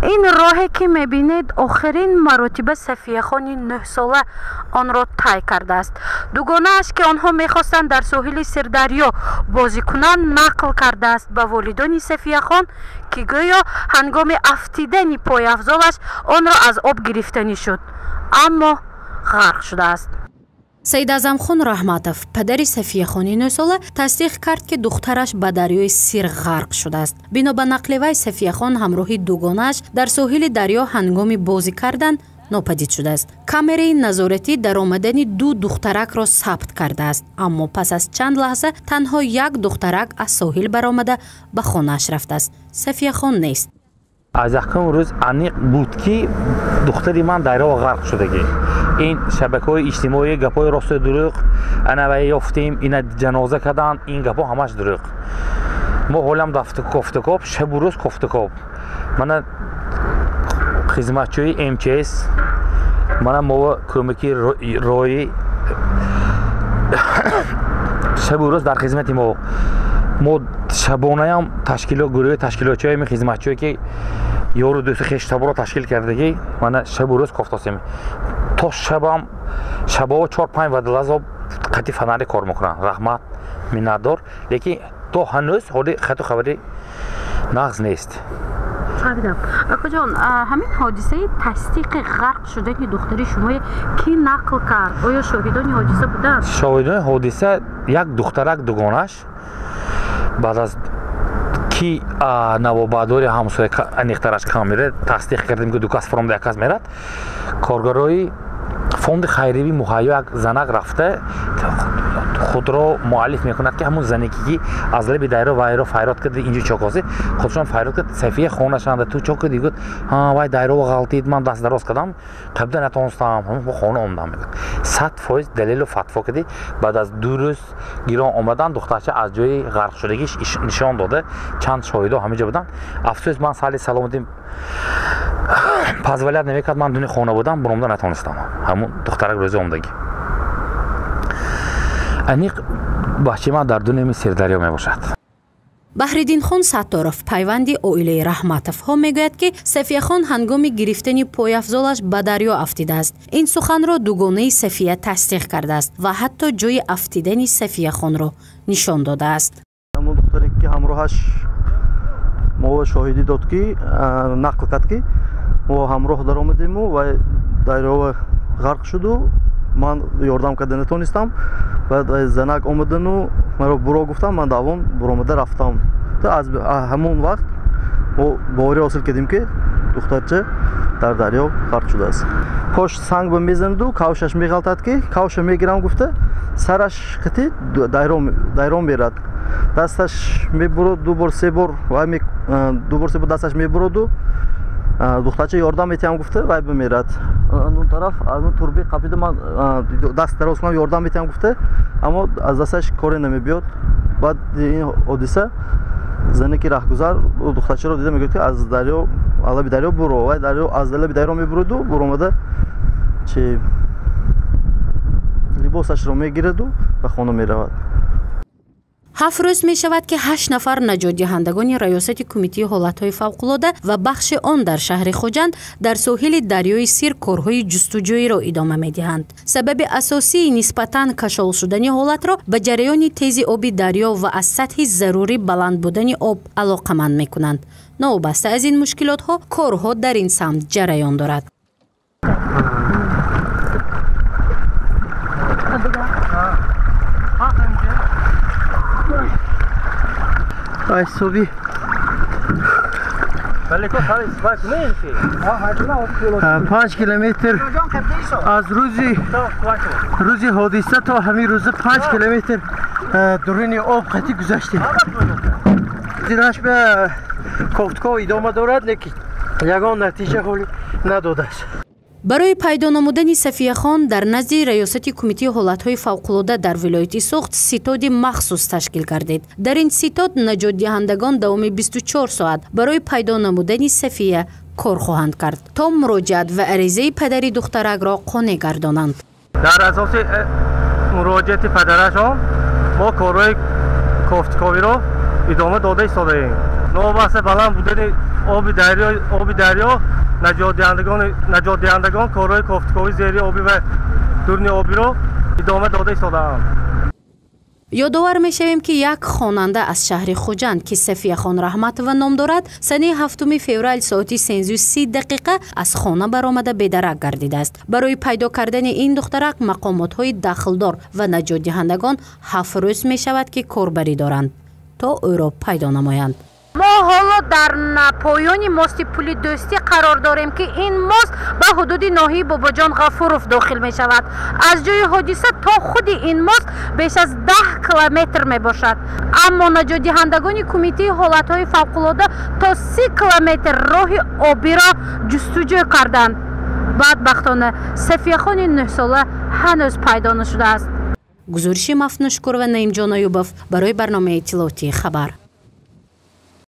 این راهی که میبینید آخرین مراتب صفیه خان 9 ساله آن را طی کرده است. دوگانه اش که آنها میخواستند در ساحل سردریا بازی کنند نقل کرده است به والدان صفیه خان که گویا هنگام افتیدن پای افضلش آن را از آب گرفتنی شد اما غرق شده است. سید اعظم خان رحمتов پدر صفیه خان 9 ساله تصدیق کرد که دخترش به دریای سیر غرق شده است. بنا به نقل وی صفیه خان همراه دوگانش در ساحل دریا هنگام بازی کردن ناپدید شده است. کامرای نظارتی در آمدن دو دخترک را ثبت کرده است اما پس از چند لحظه تنها یک دخترک از ساحل برآمده به خانه‌اش رفته است. صفیه خان نیست. از یکم روز انیق بود که دختری من در آب غرق شدگی. این شبکه‌های اجتماعی گپای راست دروغ انا یافتیم این جنازه کردن این گپا همش دروغ. ما حالم دفت کوفتکوب شب و روز کوفتکوب. من خدمتچوی MTS من ما کمکی روی شب و روز در خدمت ما شبانه هم گروه تشکیلاتچی می خدمتچوی که یارو دوست خشتبا رو تشکیل کردگی من شب و روز کوفتاسیم. تا شبا 4-5 ودل از آب قطعی فناری کار میکنن. رحمت منتدار لیکن تو هنوز حالی خط و خبری نقض نیست. فهمیدم. اکا جان همین حادثه تصدیق غرق شده که دختری شما کی نقل کرد؟ آیا شاهدان حادثه بودن؟ شاهدان حادثه یک دخترک دوگانش بعد از کی نواباداری همسایه انیخترش کامیره تصدیق کردیم که دو کس فرام یک کس میرد کارگرای فوند خیریوی مهیا یک زنک رفته خود را معلف میکند که همون زنی که از لب دایره وایرو فایرات کرده اینجا چاکازی خودشان فایرات کرد صفیه خونشان تو چاک کردی گفت ها وای دایره غلطید من دست دراز کردم قبلا نتونستم همون خونه اومدم میگه 100% دلیل و فتوا کردی بعد از 2 روز گیران اومدن دخترچه از جای غرق شدگیش نشان داده چند شاهد همه جا بودن. افسوس من سال سلامتی پس ولایت نمیکرد من دونه خونه بودم برامدا نتونستم همون دخترک روز اومدگی انیق بچه من در دونه سردریا می باشد. بحرالدین خان ستارов پیوندی عائله رحمتов ها میگوید که صفیه خان هنگام گرفتن پای افضلش به دریا افتیده است. این سخن را دوگانه صفیه تصدیق کرده است و حتی جای افتیدن صفیه خان را نشان داده است. همون دختری که همراهش ما شاهدی داد که نقل کرد که ما همراه در آمدیم و دریا غرق شد و من یاردم کرده نتونستم بعد زنک آمدن و مرا برو گفتم من دوام برآمده رفتم تا از همون وقت ما باوری حاصل کردیم که دخترچه در دریا غرق شده است. پاش سنگ به میزند و کاوشش میغلطد که کاوش میگیرم گفته سرش قطعی دایره میرد دستش میبرد 2 بار 3 بار و 2 بار 3 بار دستش میبرد و دخترچه یاردم میتیم گفته وای بمیرد. اون طرف اون توربی قبیده من دست دراز کنم یاردم میتیم گفته اما از دستش کاری نمیبیاد. بعد این حادثه زنی که راهگذر دخترچه رو دیده میگه که از دریا علی دریا برو وای دریا از دل دریا میبرد و برآمده چه لباسش رو میگیرد و به خانه میرود. 7 روز می شود که 8 نفر نجات دهندگان ریاست کمیته حالتهای فوق‌العاده و بخش آن در شهر خوجند در ساحل دریای سیر کارهای جستجویی را ادامه می دهند. سبب اساسی نسبتاً کشال شدن حالت را به جریان تیز آب دریا و از سطح ضروری بلند بودن آب علاقمند می کنند. نوبسته از این مشکلات ها کارها در این سمت جریان دارد. ای صبحی ولی تو خواهی سبک میرسی 5 کیلومتر از روزی حادثه تا همین روز 5 کیلومتر درون آب قطعی گذشتیم. دیدنش به کوفتکا ادامه دارد لیکن یگان نتیجه خالی نداده است. برای پیدا نمودن صفیه خان در نزد ریاست کمیته حالتهای فوق‌العاده در ولایت سوخت ستاد مخصوص تشکیل گردید. در این ستاد نجات دهندگان دوام 24 ساعت برای پیدا نمودن صفیه کار خواهند کرد تا مراجعت و عریضه پدر دخترک را قانع گردانند. در اساس مراجعت پدرش ما کارهای کوفتکاوی را ادامه داده ایستاده‌ایم. نوبت بلند بودن آب دریا نجات دهندگان کارهای کافتکاری زیری آبی و دورنی آبی را ادامه داده ایستاده‌اند. ёдовар мешавем ки як хонанда аз шаҳри хуҷанд ки сафияхон раҳматова ном дорад сани 7 феврал соати 3:30 аз хона баромада бедарак гардидааст. барои пайдо кардани ин духтарак мақомотҳои дахлдор ва наҷотдиҳандагон 7 рӯз мешавад ки корбарӣ доранд то ӯро пайдо намоянд. мо ҳоло дар поёни мости пули дӯстӣ қарор дорем ки ин мост ба ҳудуди ноҳияи бобоҷон ғафуров дохил мешавад. аз ҷои ҳодиса то худи ин мост беш аз 10 километр мебошад, аммо наҷотдиҳандагони кумитаи ҳолатҳои фавқулода то 30 километр роҳи обиро ҷустуҷӯ карданд. бадбахтона сафияхони 9 сола ҳанӯз пайдо нашудааст. гузориши Мафнушкурова, Наимҷон Оюбов барои барномаи иттилоотии Хабар.